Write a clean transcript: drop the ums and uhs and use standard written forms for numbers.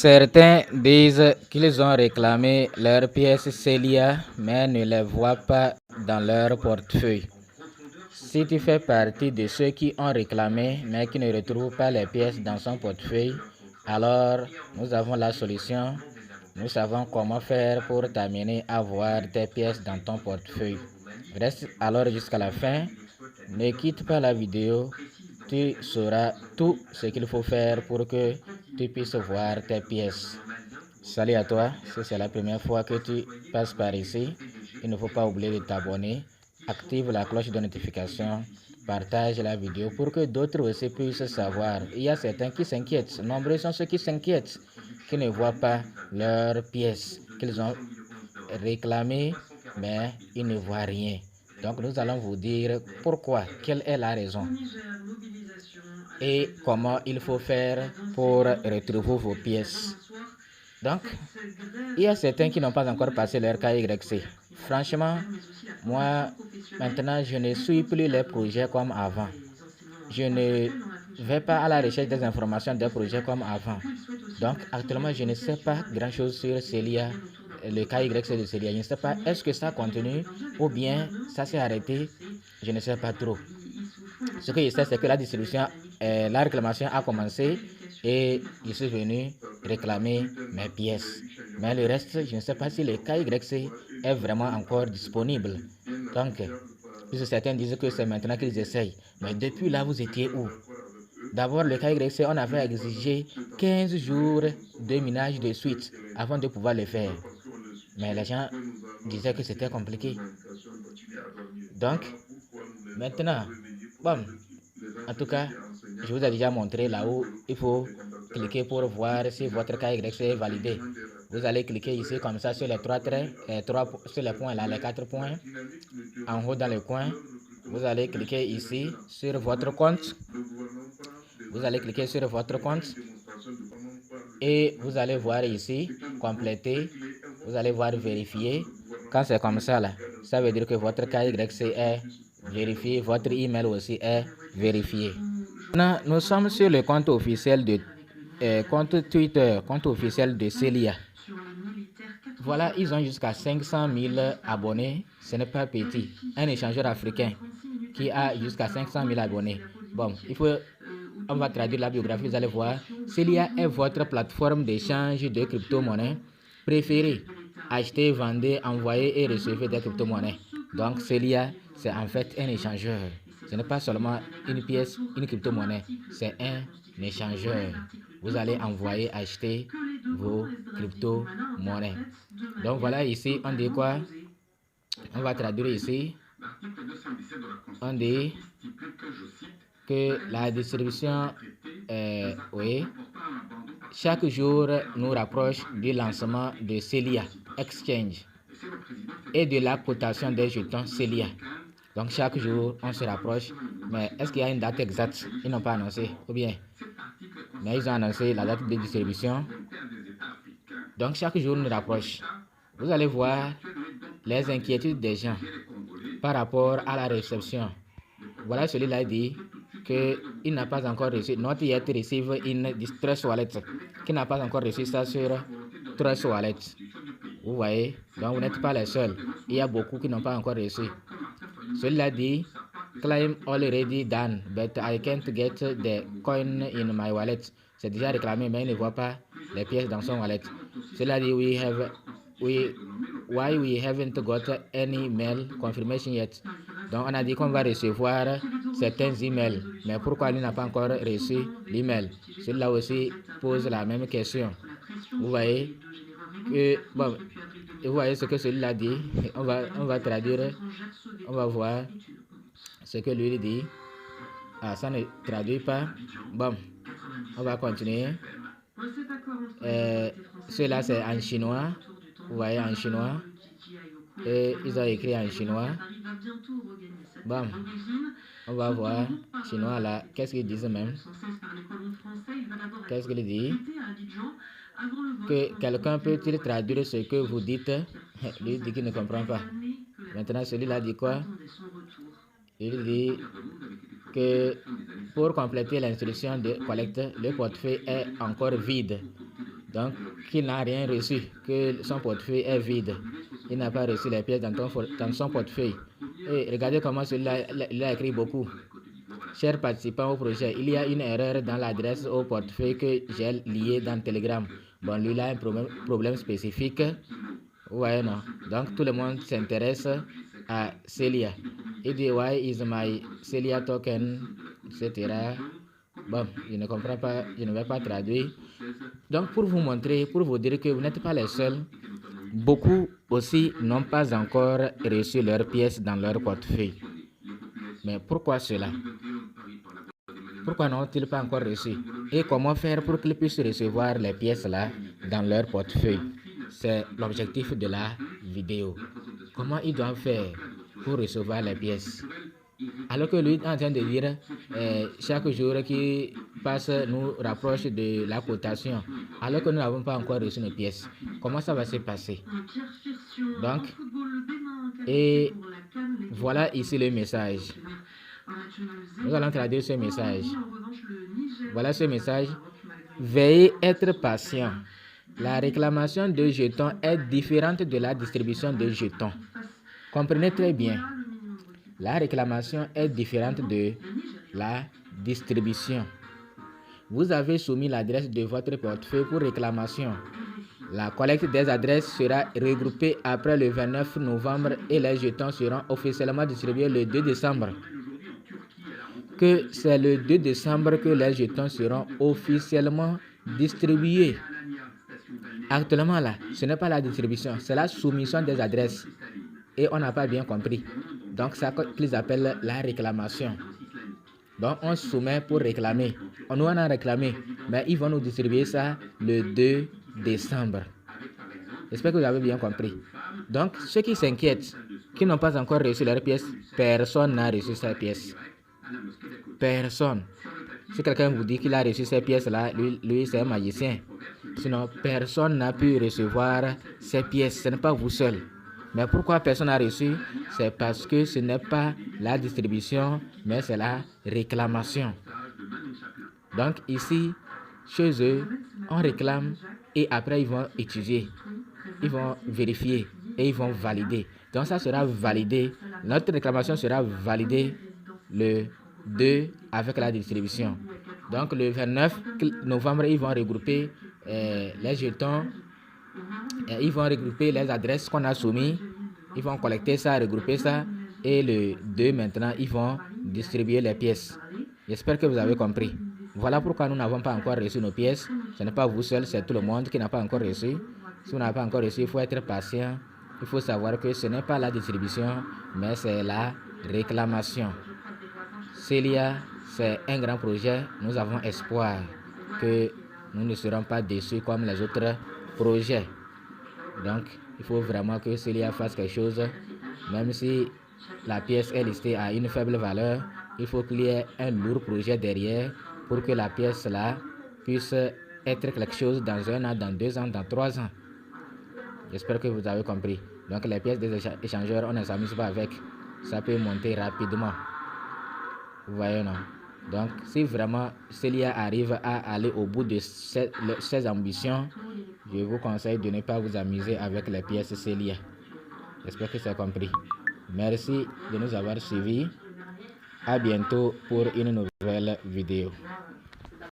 Certains disent qu'ils ont réclamé leurs pièces Celia, mais ne les voient pas dans leur portefeuille. Si tu fais partie de ceux qui ont réclamé, mais qui ne retrouvent pas les pièces dans son portefeuille, alors nous avons la solution. Nous savons comment faire pour t'amener à voir tes pièces dans ton portefeuille. Reste alors jusqu'à la fin. Ne quitte pas la vidéo. Tu sauras tout ce qu'il faut faire pour que tu puisses voir tes pièces. Salut à toi, si c'est la première fois que tu passes par ici, il ne faut pas oublier de t'abonner, active la cloche de notification, partage la vidéo pour que d'autres aussi puissent savoir. Il y a certains qui s'inquiètent, nombreux sont ceux qui s'inquiètent, qui ne voient pas leurs pièces qu'ils ont réclamées, mais ils ne voient rien. Donc nous allons vous dire pourquoi, quelle est la raison et comment il faut faire pour retrouver vos pièces. Donc, il y a certains qui n'ont pas encore passé leur KYC. Franchement, moi, maintenant, je ne suis plus les projets comme avant. Je ne vais pas à la recherche des informations des projets comme avant. Donc, actuellement, je ne sais pas grand-chose sur Celia, le KYC de Celia. Je ne sais pas, est-ce que ça continue ou bien ça s'est arrêté. Je ne sais pas trop. Ce que je sais, c'est que la distribution, la réclamation a commencé et je suis venu réclamer mes pièces. Mais le reste, je ne sais pas si le KYC est vraiment encore disponible. Donc, puisque certains disent que c'est maintenant qu'ils essayent. Mais depuis là, vous étiez où? D'abord, le KYC, on avait exigé 15 jours de minage de suite avant de pouvoir le faire. Mais les gens disaient que c'était compliqué. Donc, maintenant, bon, en tout cas, je vous ai déjà montré là où il faut cliquer pour voir si votre KYC est validé. Vous allez cliquer ici comme ça sur les trois traits, sur les points là, les 4 points. En haut dans le coin, vous allez cliquer ici sur votre compte. Vous allez cliquer sur votre compte et vous allez voir ici compléter. Vous allez voir vérifier. Quand c'est comme ça là, ça veut dire que votre KYC est vérifié, votre email aussi est vérifié. Maintenant, nous sommes sur le compte officiel de compte Twitter, compte officiel de Celia. Voilà, ils ont jusqu'à 500 000 abonnés. Ce n'est pas petit. Un échangeur africain qui a jusqu'à 500 000 abonnés. Bon, on va traduire la biographie, vous allez voir. Celia est votre plateforme d'échange de crypto-monnaies préférée. Achetez, vendez, envoyez et recevez des crypto-monnaies. Donc, Celia, c'est en fait un échangeur. Ce n'est pas seulement une pièce, une crypto-monnaie. C'est un échangeur. Vous allez envoyer, acheter vos crypto-monnaies. Donc, voilà, ici, on dit quoi? On va traduire ici. On dit que la distribution, oui, chaque jour nous rapproche du lancement de Celia Exchange et de la cotation des jetons Celia. Donc chaque jour on se rapproche, mais est-ce qu'il y a une date exacte? Ils n'ont pas annoncé, ou bien? Mais ils ont annoncé la date de distribution. Donc chaque jour nous rapproche. Vous allez voir les inquiétudes des gens par rapport à la réception. Voilà, celui-là dit qu'il n'a pas encore reçu, not yet received in Trust Wallet, qui n'a pas encore reçu ça sur Trust Wallet. Vous voyez, donc vous n'êtes pas les seuls. Il y a beaucoup qui n'ont pas encore reçu. Celui-là dit, claim already done, but I can't get the coin in my wallet. C'est déjà réclamé, mais il ne voit pas les pièces dans son wallet. Celui-là dit, why we haven't got any mail confirmation yet. Donc on a dit qu'on va recevoir certains emails, mais pourquoi il n'a pas encore reçu l'email? Celui-là aussi pose la même question. Vous voyez que, bon, vous voyez ce que celui-là dit. On va traduire, on va voir ce que lui dit. Ah, ça ne traduit pas. Bon, on va continuer. Cela c'est en chinois. Vous voyez en chinois. Et ils ont écrit en chinois. Bon, on va voir chinois là. Qu'est-ce qu'ils disent même? Qu'est-ce qu'il dit? Que quelqu'un peut-il traduire ce que vous dites? Lui dit qu'il ne comprend pas. Maintenant, celui-là dit quoi? Il dit que pour compléter l'instruction de collecte, le portefeuille est encore vide. Donc, qu'il n'a rien reçu, que son portefeuille est vide. Il n'a pas reçu les pièces dans son portefeuille. Et regardez comment celui-là il a écrit beaucoup. Chers participants au projet, il y a une erreur dans l'adresse au portefeuille que j'ai lié dans Telegram. Bon, lui, il a un problème spécifique. Ouais, non. Donc, tout le monde s'intéresse à Celia. Il dit, why is my Celia token, etc. Bon, je ne comprends pas, je ne vais pas traduire. Donc, pour vous montrer, pour vous dire que vous n'êtes pas les seuls, beaucoup aussi n'ont pas encore reçu leurs pièces dans leur portefeuille. Mais pourquoi cela? Pourquoi n'ont-ils pas encore reçu? Et comment faire pour qu'ils puissent recevoir les pièces là dans leur portefeuille? C'est l'objectif de la vidéo. Comment ils doivent faire pour recevoir les pièces? Alors que lui est en train de dire chaque jour qui passe nous rapproche de la cotation, alors que nous n'avons pas encore reçu nos pièces. Comment ça va se passer? Donc, et voilà ici le message. Nous allons traduire ce message. Voilà ce message. Veuillez être patient. La réclamation de jetons est différente de la distribution de jetons. Comprenez très bien. La réclamation est différente de la distribution. Vous avez soumis l'adresse de votre portefeuille pour réclamation. La collecte des adresses sera regroupée après le 29 novembre et les jetons seront officiellement distribués le 2 décembre. Que c'est le 2 décembre que les jetons seront officiellement distribués. Actuellement là, ce n'est pas la distribution, c'est la soumission des adresses. Et on n'a pas bien compris. Donc, c'est ce qu'ils appellent la réclamation. Donc, on soumet pour réclamer. On en a réclamé, mais ils vont nous distribuer ça le 2 décembre. J'espère que vous avez bien compris. Donc, ceux qui s'inquiètent, qui n'ont pas encore reçu leur pièce, personne n'a reçu sa pièce. Personne. Si quelqu'un vous dit qu'il a reçu ces pièces-là, lui c'est un magicien. Sinon, personne n'a pu recevoir ces pièces. Ce n'est pas vous seul. Mais pourquoi personne n'a reçu? C'est parce que ce n'est pas la distribution, mais c'est la réclamation. Donc ici, chez eux, on réclame et après ils vont étudier, ils vont vérifier et ils vont valider. Donc ça sera validé. Notre réclamation sera validée le 2 avec la distribution. Donc le 29 novembre, ils vont regrouper les jetons. Ils vont regrouper les adresses qu'on a soumises. Ils vont collecter ça, regrouper ça. Et le 2 maintenant, ils vont distribuer les pièces. J'espère que vous avez compris. Voilà pourquoi nous n'avons pas encore reçu nos pièces. Ce n'est pas vous seul, c'est tout le monde qui n'a pas encore reçu. Si vous n'avez pas encore reçu, il faut être patient. Il faut savoir que ce n'est pas la distribution, mais c'est la réclamation. Celia, c'est un grand projet. Nous avons espoir que nous ne serons pas déçus comme les autres projets. Donc, il faut vraiment que Celia fasse quelque chose. Même si la pièce est listée à une faible valeur, il faut qu'il y ait un lourd projet derrière pour que la pièce là puisse être quelque chose dans 1 an, dans 2 ans, dans 3 ans. J'espère que vous avez compris. Donc, les pièces des échangeurs, on ne s'amuse pas avec. Ça peut monter rapidement. Vous voyez, non? Donc, si vraiment Celia arrive à aller au bout de ses ambitions, je vous conseille de ne pas vous amuser avec les pièces Celia. J'espère que c'est compris. Merci de nous avoir suivis. À bientôt pour une nouvelle vidéo.